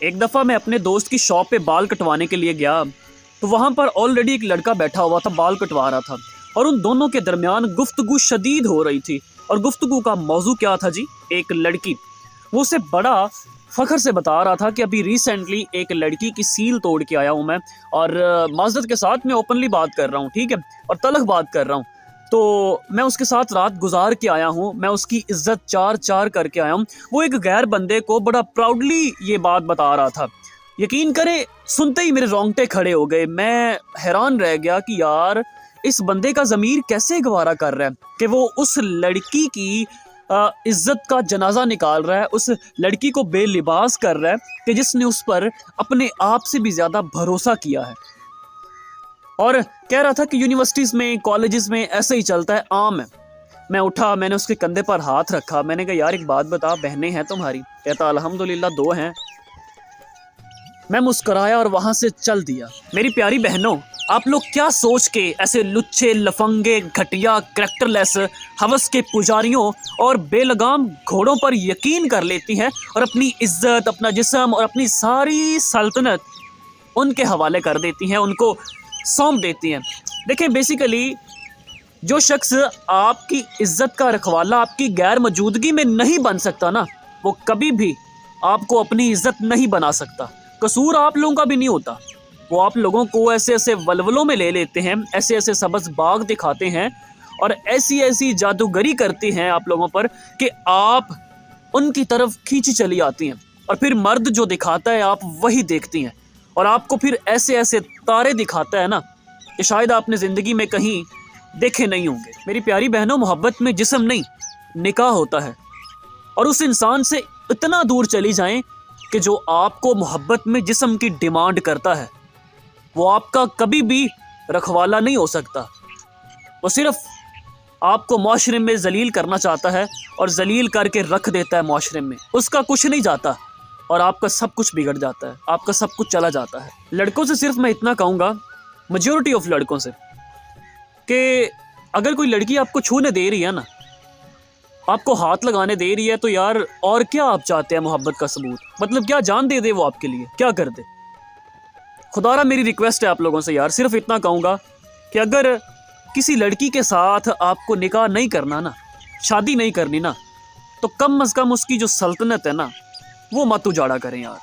एक दफ़ा मैं अपने दोस्त की शॉप पे बाल कटवाने के लिए गया तो वहाँ पर ऑलरेडी एक लड़का बैठा हुआ था, बाल कटवा रहा था और उन दोनों के दरमियान गुफ्तगू शदीद हो रही थी। और गुफ्तगू का मौजू क्या था जी? एक लड़की। वो उसे बड़ा फ़ख्र से बता रहा था कि अभी रिसेंटली एक लड़की की सील तोड़ के आया हूँ मैं, और माज़रत के साथ मैं ओपनली बात कर रहा हूँ, ठीक है, और तलख़ बात कर रहा हूँ। तो मैं उसके साथ रात गुजार के आया हूँ, मैं उसकी इज़्ज़त चार चार करके आया हूँ। वो एक गैर बंदे को बड़ा प्राउडली ये बात बता रहा था। यकीन करें, सुनते ही मेरे रोंगटे खड़े हो गए। मैं हैरान रह गया कि यार इस बंदे का ज़मीर कैसे गवारा कर रहा है कि वो उस लड़की की इज़्ज़त का जनाजा निकाल रहा है, उस लड़की को बेलिबास कर रहा है कि जिसने उस पर अपने आप से भी ज़्यादा भरोसा किया है। और कह रहा था कि यूनिवर्सिटीज़ में, कॉलेजेस में ऐसे ही चलता है, आम है। मैं उठा, मैंने उसके कंधे पर हाथ रखा, मैंने कहा यार एक बात बता, बहनें हैं तुम्हारी? कहता अल्हम्दुलिल्लाह 2 हैं। मैं मुस्कुराया और वहाँ से चल दिया। मेरी प्यारी बहनों, आप लोग क्या सोच के ऐसे लुच्चे, लफंगे, घटिया, करैक्टरलेस, हवस के पुजारियों और बेलगाम घोड़ों पर यकीन कर लेती हैं और अपनी इज्जत, अपना जिस्म और अपनी सारी सल्तनत उनके हवाले कर देती हैं, उनको सौंप देती हैं। देखें, बेसिकली जो शख्स आपकी इज्जत का रखवाला आपकी गैर मौजूदगी में नहीं बन सकता ना, वो कभी भी आपको अपनी इज्जत नहीं बना सकता। कसूर आप लोगों का भी नहीं होता। वो आप लोगों को ऐसे ऐसे वलवलों में ले लेते हैं, ऐसे ऐसे सब्ज़ बाग दिखाते हैं और ऐसी ऐसी जादूगरी करते हैं आप लोगों पर कि आप उनकी तरफ खींची चली आती हैं। और फिर मर्द जो दिखाता है आप वही देखती हैं, और आपको फिर ऐसे ऐसे तारे दिखाता है ना कि शायद आपने ज़िंदगी में कहीं देखे नहीं होंगे। मेरी प्यारी बहनों, मोहब्बत में जिस्म नहीं, निकाह होता है। और उस इंसान से इतना दूर चली जाएं कि जो आपको मोहब्बत में जिस्म की डिमांड करता है, वो आपका कभी भी रखवाला नहीं हो सकता। वो सिर्फ आपको माशरे में जलील करना चाहता है और जलील करके रख देता है माशरे में। उसका कुछ नहीं जाता और आपका सब कुछ बिगड़ जाता है, आपका सब कुछ चला जाता है। लड़कों से सिर्फ मैं इतना कहूँगा, मेजॉरिटी ऑफ लड़कों से, कि अगर कोई लड़की आपको छूने दे रही है ना, आपको हाथ लगाने दे रही है, तो यार और क्या आप चाहते हैं मोहब्बत का सबूत? मतलब क्या जान दे दे वो आपके लिए? क्या कर दे? खुदारा मेरी रिक्वेस्ट है आप लोगों से यार, सिर्फ इतना कहूँगा कि अगर किसी लड़की के साथ आपको निकाह नहीं करना ना, शादी नहीं करनी ना, तो कम अज़ कम उसकी जो सल्तनत है ना, वो मत उजाड़ा करें यार।